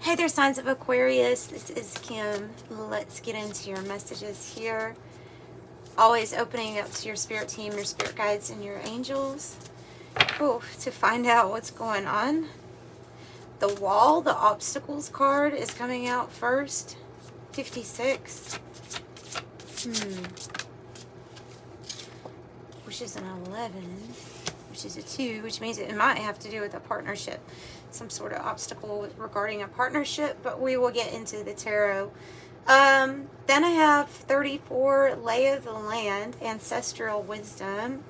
Hey there, signs of Aquarius. This is Kim. Let's get into your messages here. Always opening up to your spirit team, your spirit guides, and your angels. Ooh, to find out what's going on. The wall, the obstacles card is coming out first. 56. Which is an 11. Which is a 2, which means it might have to do with a partnership. Some sort of obstacle regarding a partnership, but we will get into the tarot. Then I have 34, Lay of the Land, Ancestral Wisdom.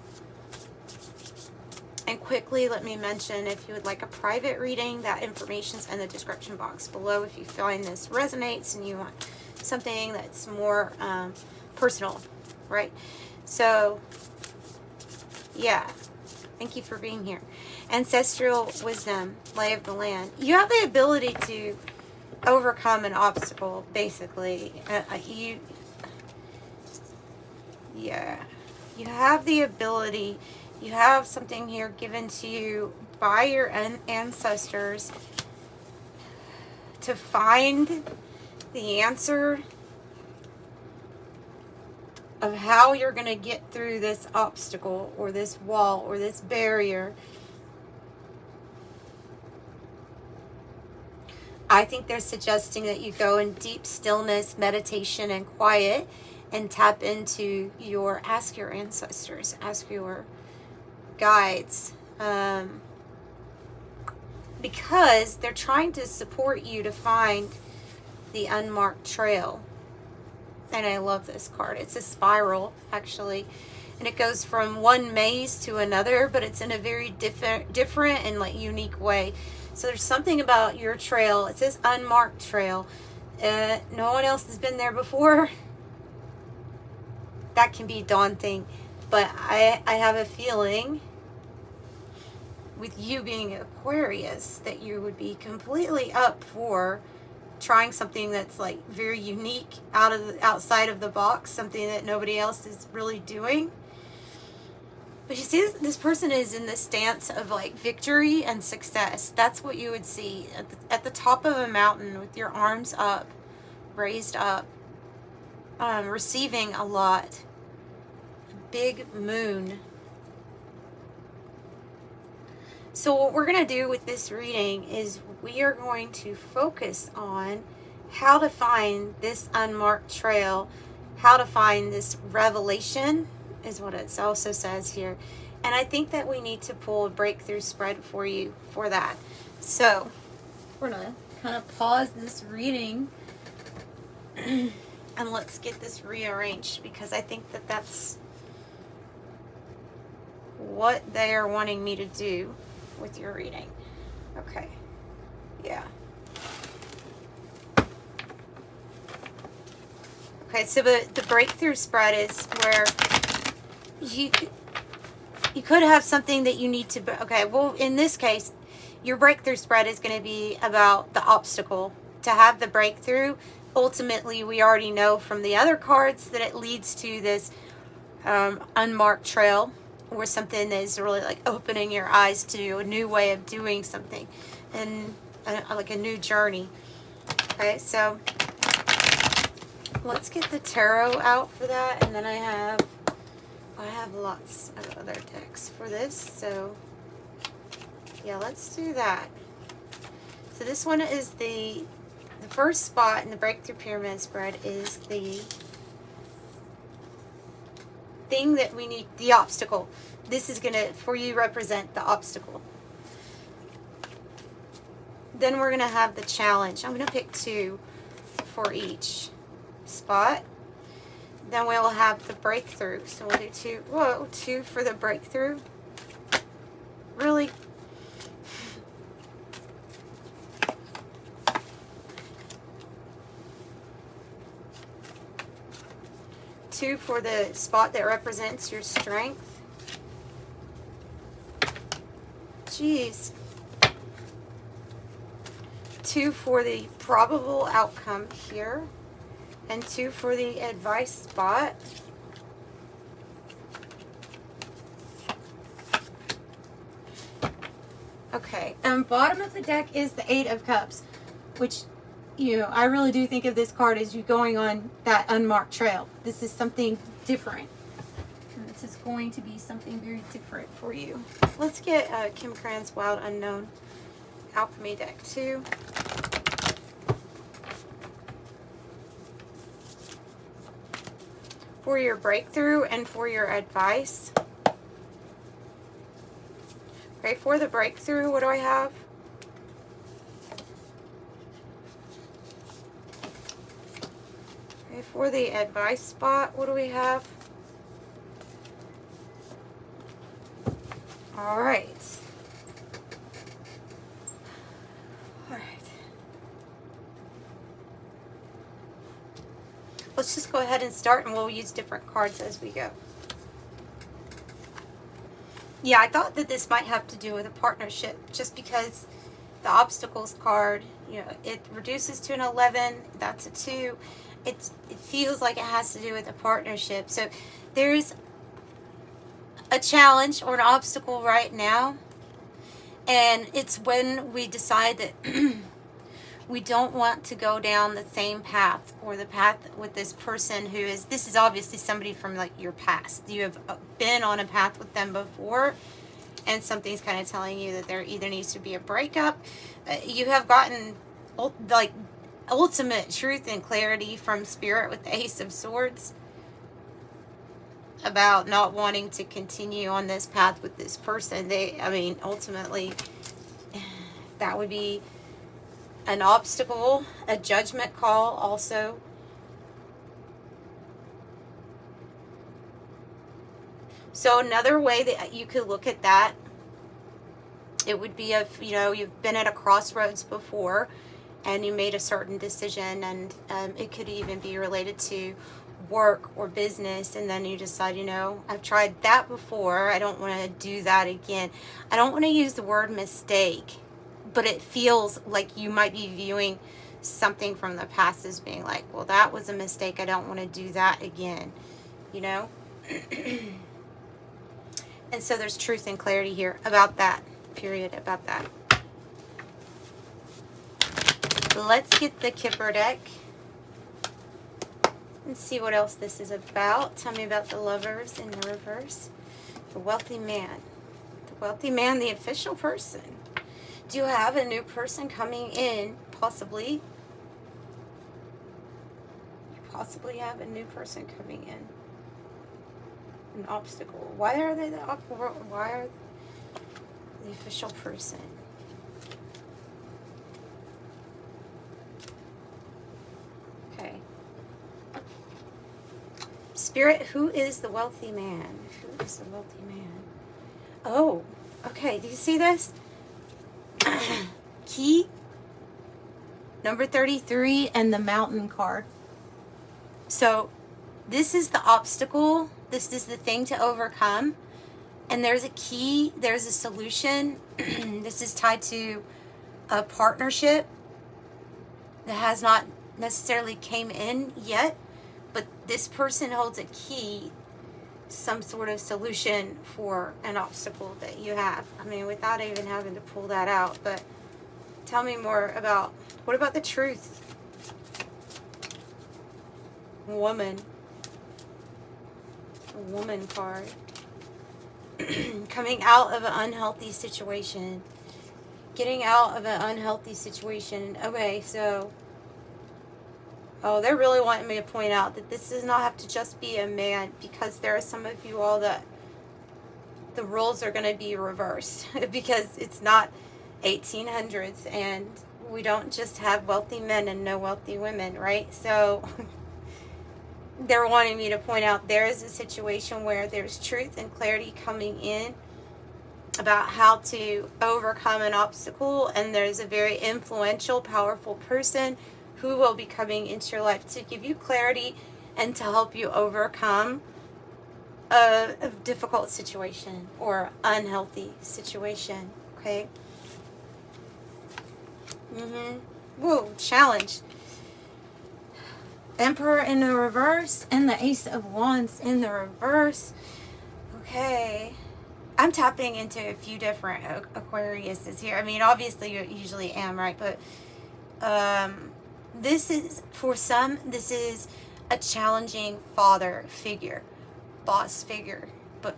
And quickly, let me mention, if you would like a private reading, that information's in the description box below if you find this resonates and you want something that's more personal, right? So, yeah. Thank you for being here. Ancestral Wisdom, Lay of the Land. You have the ability to overcome an obstacle, basically. You have the ability. You have something here given to you by your ancestors to find the answer of how you're going to get through this obstacle or this wall or this barrier. I think they're suggesting that you go in deep stillness, meditation, and quiet and tap into ask your ancestors, ask your guides, because they're trying to support you to find the unmarked trail. And I love this card. It's a spiral, actually. And it goes from one maze to another, but it's in a very different and like unique way. So there's something about your trail. It says unmarked trail. No one else has been there before. That can be daunting. But I have a feeling with you being Aquarius that you would be completely up for trying something that's like very unique, outside of the box, something that nobody else is really doing. But you see, this person is in the stance of like victory and success. That's what you would see at the top of a mountain with your arms up, raised up, receiving a lot. A big moon. So what we're going to do with this reading is we are going to focus on how to find this unmarked trail, how to find this revelation is what it also says here. And I think that we need to pull a breakthrough spread for you for that. So we're going to kind of pause this reading and let's get this rearranged, because I think that that's what they are wanting me to do with your reading. Okay. Yeah. Okay, so the breakthrough spread is where you could have something that you need to, okay, well, in this case, your breakthrough spread is going to be about the obstacle. To have the breakthrough, ultimately, we already know from the other cards that it leads to this unmarked trail, or something that is really like opening your eyes to a new way of doing something, and like a new journey. Okay, so let's get the tarot out for that, and then I have lots of other decks for this, so yeah, let's do that. So this one is the first spot in the breakthrough pyramid spread is the thing that we need, the obstacle. This is going to, for you, represent the obstacle. Then we're going to have the challenge. I'm going to pick 2 for each spot. Then we'll have the breakthrough. So we'll do 2. Whoa, 2 for the breakthrough. Really? Two for the spot that represents your strength. Jeez. 2 for the probable outcome here. And 2 for the advice spot. Okay, bottom of the deck is the 8 of Cups. which, you know, I really do think of this card as you going on that unmarked trail. This is something different. This is going to be something very different for you. Let's get Krans Wild Unknown Alchemy deck 2. For your breakthrough and for your advice. Okay, for the breakthrough, what do I have? Okay, for the advice spot, what do we have? All right. All right. Let's just go ahead and start, and we'll use different cards as we go. Yeah, I thought that this might have to do with a partnership, just because the obstacles card, you know, it reduces to an 11. That's a 2. It feels like it has to do with a partnership. So there's a challenge or an obstacle right now, and it's when we decide that we don't want to go down the same path, or the path with this person who is, this is obviously somebody from like your past. You have been on a path with them before, and something's kind of telling you that there either needs to be a breakup. You have gotten like ultimate truth and clarity from Spirit with the Ace of Swords about not wanting to continue on this path with this person. I mean, ultimately, that would be an obstacle, a judgment call also. So another way that you could look at that, it would be if, you know, you've been at a crossroads before and you made a certain decision, and it could even be related to work or business, and then you decide, you know, I've tried that before, I don't want to do that again. I don't want to use the word mistake, but it feels like you might be viewing something from the past as being like, well, that was a mistake, I don't want to do that again, you know. And so there's truth and clarity here about that, period, about that. Let's get the Kipper deck and see what else this is about. Tell me about the Lovers in the reverse. The Wealthy Man. The Wealthy Man, the official person. Do you have a new person coming in? Possibly. You possibly have a new person coming in. An obstacle. Why are they why are the official person? Okay. Spirit, who is the wealthy man? Who is the wealthy man? Oh, okay. Do you see this? Key number 33 and the Mountain card. So this is the obstacle. This is the thing to overcome. And there's a key. There's a solution. This is tied to a partnership that has not necessarily came in yet. But this person holds a key, some sort of solution for an obstacle that you have. I mean, without even having to pull that out. But tell me more about, what about the truth? Woman. A woman card. Coming out of an unhealthy situation. Getting out of an unhealthy situation. Okay, so... oh, they're really wanting me to point out that this does not have to just be a man, because there are some of you all that the roles are going to be reversed because it's not 1800s and we don't just have wealthy men and no wealthy women, right? So they're wanting me to point out there is a situation where there's truth and clarity coming in about how to overcome an obstacle, and there's a very influential, powerful person who will be coming into your life to give you clarity and to help you overcome a difficult situation or unhealthy situation, okay? Whoa, challenge. Emperor in the reverse and the Ace of Wands in the reverse. Okay. I'm tapping into a few different Aquariuses here. I mean, obviously you usually am, right? But This is, for some, this is a challenging father figure, boss figure. But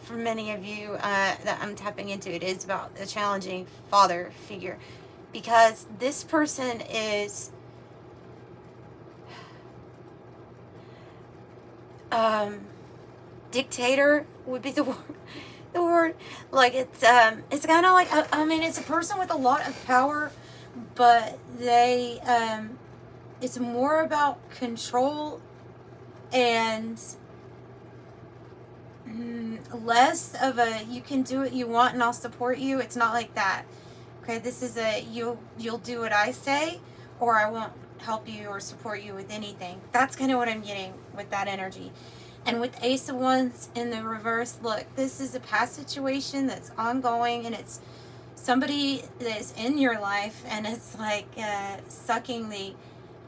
for many of you that I'm tapping into, it is about a challenging father figure. Because this person is dictator would be the word. The word, like it's kind of like, I mean, it's a person with a lot of power, but they it's more about control and less of a you can do what you want and I'll support you. It's not like that. Okay, this is a you'll do what I say, or I won't help you or support you with anything. That's kind of what I'm getting with that energy. And with Ace of Wands in the reverse, look, this is a past situation that's ongoing, and it's somebody that's in your life, and it's like sucking the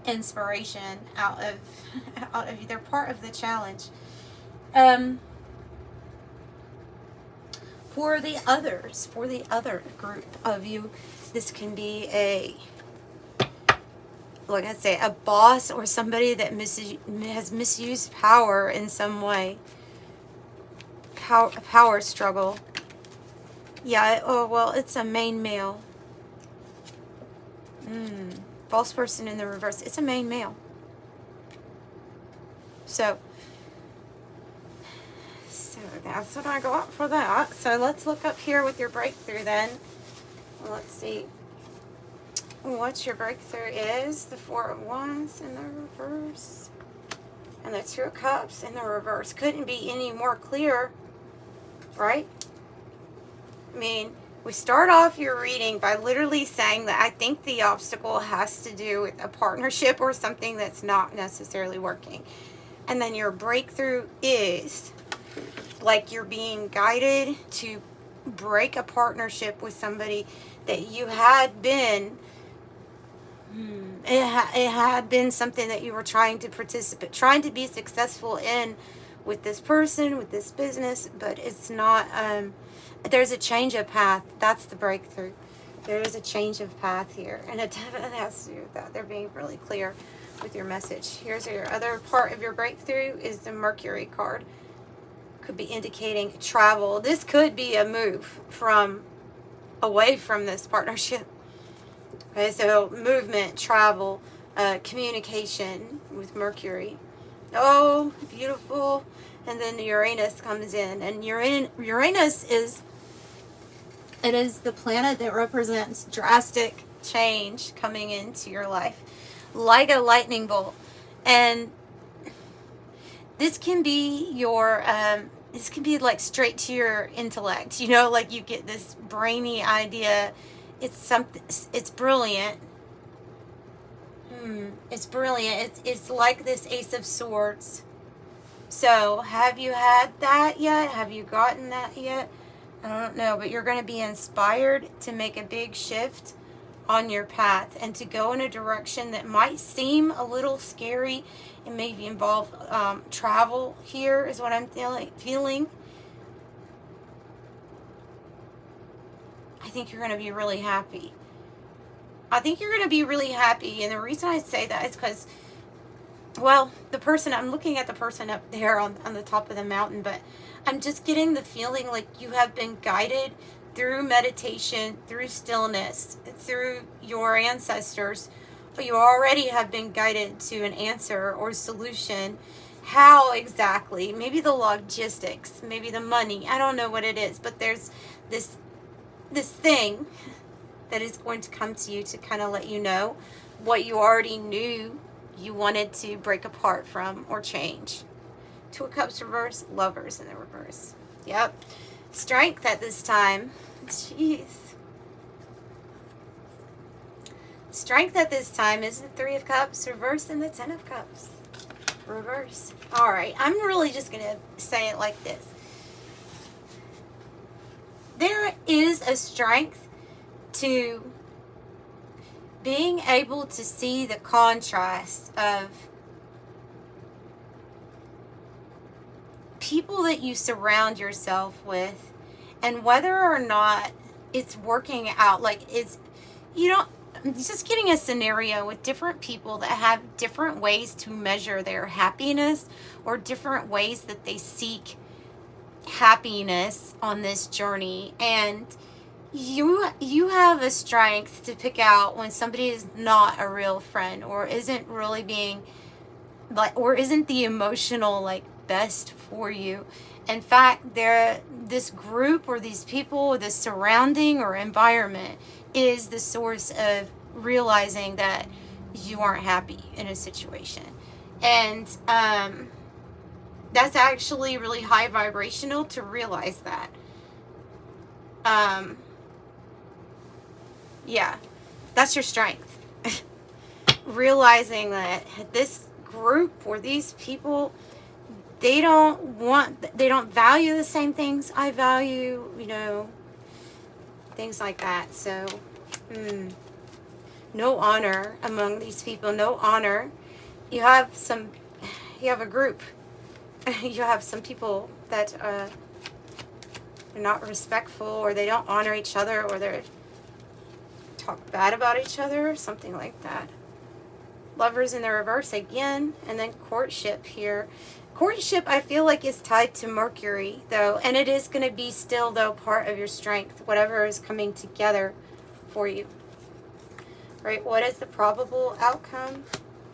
inspiration out of you. They're part of the challenge. For the other group of you, this can be a, like I say, a boss or somebody that has misused power in some way. Power struggle. Yeah, oh, well, it's a main male. False person in the reverse. It's a main male. So that's what I got for that. So let's look up here with your breakthrough then. Let's see what your breakthrough is. The Four of Wands in the reverse. And the Two of Cups in the reverse. Couldn't be any more clear, right? I mean, we start off your reading by literally saying that I think the obstacle has to do with a partnership or something that's not necessarily working. And then your breakthrough is like you're being guided to break a partnership with somebody that you had been, it had been something that you were trying to be successful in with this person, with this business, but it's not, there's a change of path. That's the breakthrough. There is a change of path here, and it definitely has to do with that. They're being really clear with your message. Here's your other part of your breakthrough is the Mercury card. Could be indicating travel. This could be a move away from this partnership. Okay, so movement, travel, communication with Mercury. Oh, beautiful. And then Uranus comes in, and Uranus is the planet that represents drastic change coming into your life, like a lightning bolt. And this can be your this can be like straight to your intellect, you know, like you get this brainy idea. It's brilliant. It's brilliant. It's like this Ace of Swords. So have you had that yet? Have you gotten that yet? I don't know, but you're going to be inspired to make a big shift on your path and to go in a direction that might seem a little scary. It maybe involve travel here is what I'm feeling. I think you're going to be really happy. And the reason I say that is because, well, I'm looking at the person up there on the top of the mountain, but I'm just getting the feeling like you have been guided through meditation, through stillness, through your ancestors. But you already have been guided to an answer or solution. How exactly? Maybe the logistics, maybe the money. I don't know what it is, but there's this thing that is going to come to you to kind of let you know what you already knew you wanted to break apart from or change. Two of Cups reverse, Lovers in the reverse. Yep. Strength at this time. Jeez. Strength at this time is the Three of Cups reverse and the Ten of Cups reverse. All right. I'm really just going to say it like this. There is a strength to being able to see the contrast of people that you surround yourself with and whether or not it's working out. Like, you don't, just getting a scenario with different people that have different ways to measure their happiness, or different ways that they seek happiness on this journey. And you have a strength to pick out when somebody is not a real friend, or isn't really being like, or isn't the emotional like best for you. In fact, this group or these people, this surrounding or environment is the source of realizing that you aren't happy in a situation. And that's actually really high vibrational to realize that. Yeah, that's your strength. Realizing that this group or these people, they don't value the same things I value, you know, things like that. So, no honor among these people, no honor. You have a group. You have some people that are not respectful, or they don't honor each other, or they talk bad about each other, or something like that. Lovers in the reverse again, and then courtship here. Courtship, I feel like, is tied to Mercury, though, and it is going to be still, though, part of your strength, whatever is coming together for you. Right, what is the probable outcome?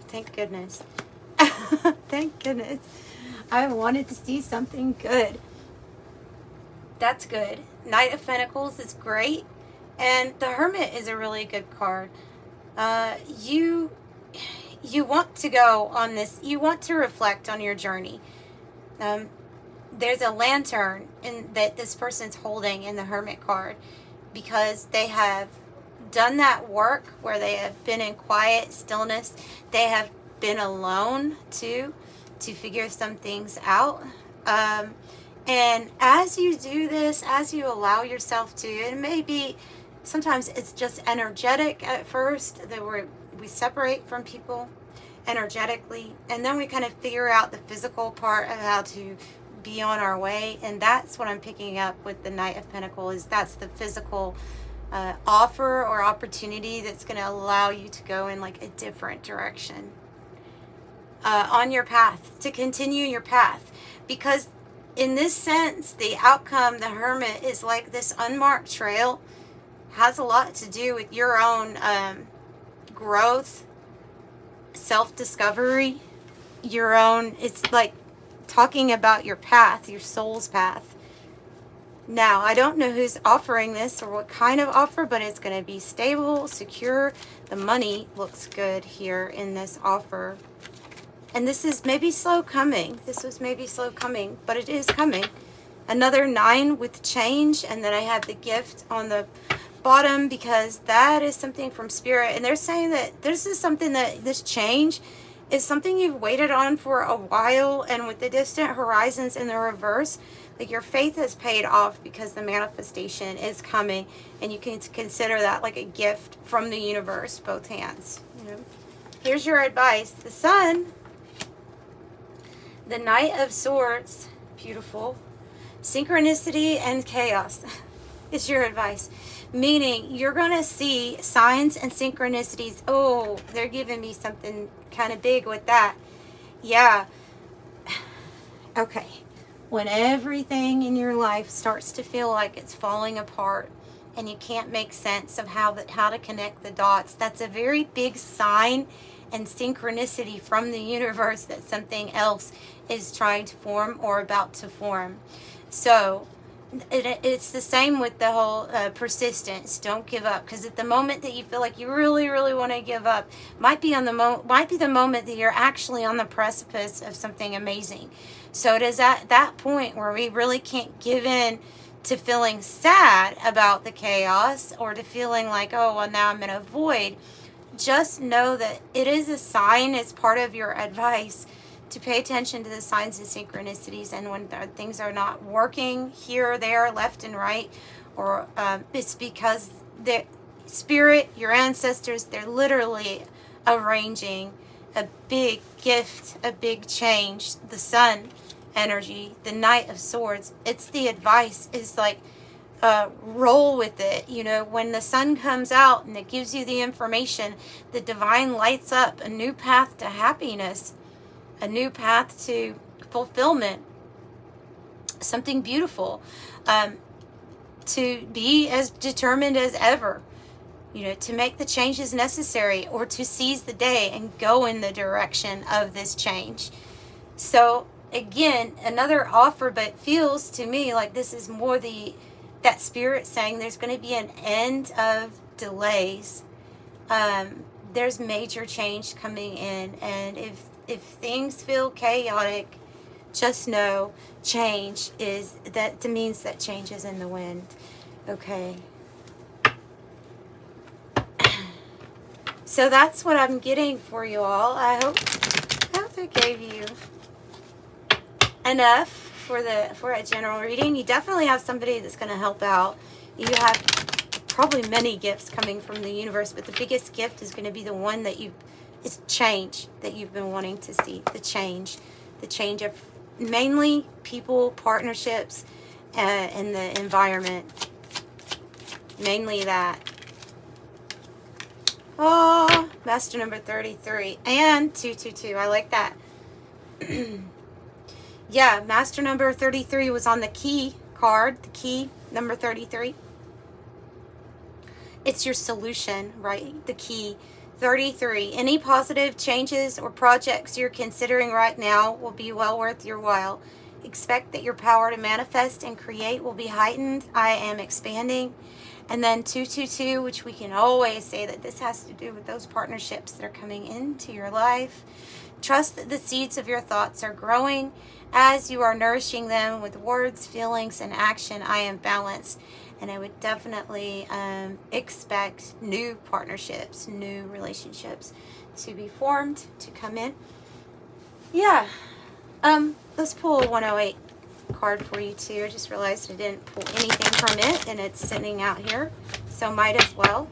Thank goodness. Thank goodness. I wanted to see something good. That's good. Knight of Pentacles is great, and the Hermit is a really good card. You want to go on this, you want to reflect on your journey. There's a lantern that this person's holding in the Hermit card, because they have done that work where they have been in quiet stillness. They have been alone too, to figure some things out. And as you do this, as you allow yourself to, it may be, sometimes it's just energetic at first, that we separate from people energetically, and then we kind of figure out the physical part of how to be on our way. And that's what I'm picking up with the Knight of Pentacles, is that's the physical offer or opportunity that's going to allow you to go in like a different direction on your path, to continue your path. Because in this sense, the outcome, the Hermit, is like this unmarked trail, has a lot to do with your own growth, self-discovery, your own, it's like talking about your path, your soul's path. Now, I don't know who's offering this or what kind of offer, but it's going to be stable, secure. The money looks good here in this offer. And this is maybe slow coming. This was maybe slow coming, but it is coming. Another 9 with change, and then I have the gift on the bottom, because that is something from Spirit. And they're saying that this is something that, this change is something you've waited on for a while. And with the distant horizons in the reverse, like your faith has paid off, because the manifestation is coming, and you can consider that like a gift from the universe, both hands. You know? Here's your advice. The Sun, the Knight of Swords, beautiful. Synchronicity and chaos is your advice. Meaning you're going to see signs and synchronicities. Oh, they're giving me something kind of big with that. Yeah. Okay. When everything in your life starts to feel like it's falling apart, and you can't make sense of how to connect the dots, that's a very big sign and synchronicity from the universe that something else is trying to form or about to form. So it's the same with the whole persistence. Don't give up, because at the moment that you feel like you really, really want to give up, might be the moment that you're actually on the precipice of something amazing. So it is at that point where we really can't give in to feeling sad about the chaos, or to feeling like, oh, well, now I'm in a void. Just know that it is a sign. It's part of your advice to pay attention to the signs and synchronicities. And when things are not working here, there, left and right, or it's because the Spirit, your ancestors, they're literally arranging a big gift, a big change. The Sun energy, the Knight of Swords, it's the advice, is like roll with it. You know, when the sun comes out and it gives you the information, the divine lights up a new path to happiness, a new path to fulfillment, something beautiful, to be as determined as ever, you know, to make the changes necessary, or to seize the day and go in the direction of this change. So again, another offer, but feels to me like this is more that spirit saying there's going to be an end of delays. There's major change coming in, and if things feel chaotic, just know change is, that means that change is in the wind. Okay. So that's what I'm getting for you all. I hope I gave you enough for a general reading. You definitely have somebody that's going to help out. You have probably many gifts coming from the universe, but the biggest gift is going to be the one that it's change that you've been wanting to see. The change of mainly people, partnerships, and the environment. Mainly that. Oh, master number 33 and 222. I like that. Yeah, master number 33 was on the key card, the key number 33. It's your solution, right? The key 33. Any positive changes or projects you're considering right now will be well worth your while. Expect that your power to manifest and create will be heightened. I am expanding. And then 222, which we can always say that this has to do with those partnerships that are coming into your life. Trust that the seeds of your thoughts are growing as you are nourishing them with words, feelings, and action. I am balanced. And I would definitely expect new partnerships, new relationships to be formed, to come in. Yeah. Let's pull a 108 card for you too. I just realized I didn't pull anything from it, and it's sitting out here. So might as well.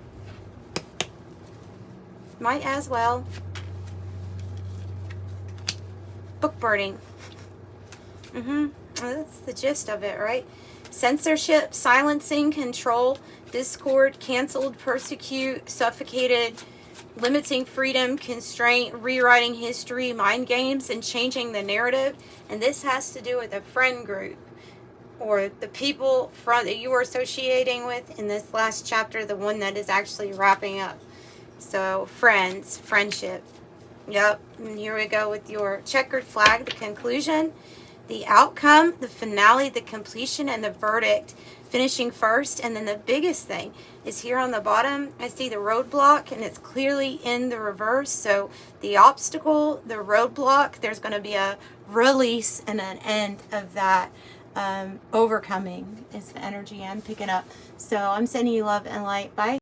Might as well. Book burning. Well, that's the gist of it, right? Censorship, silencing, control, discord, canceled, persecute, suffocated, limiting freedom, constraint, rewriting history, mind games, and changing the narrative. And this has to do with a friend group or the people that you are associating with in this last chapter, the one that is actually wrapping up. So friends, friendship. Yep. And here we go with your checkered flag, the conclusion, the outcome, the finale, the completion, and the verdict, finishing first. And then the biggest thing is here on the bottom, I see the roadblock, and it's clearly in the reverse. So the obstacle, the roadblock, there's going to be a release and an end of that. Overcoming is the energy I'm picking up. So I'm sending you love and light. Bye.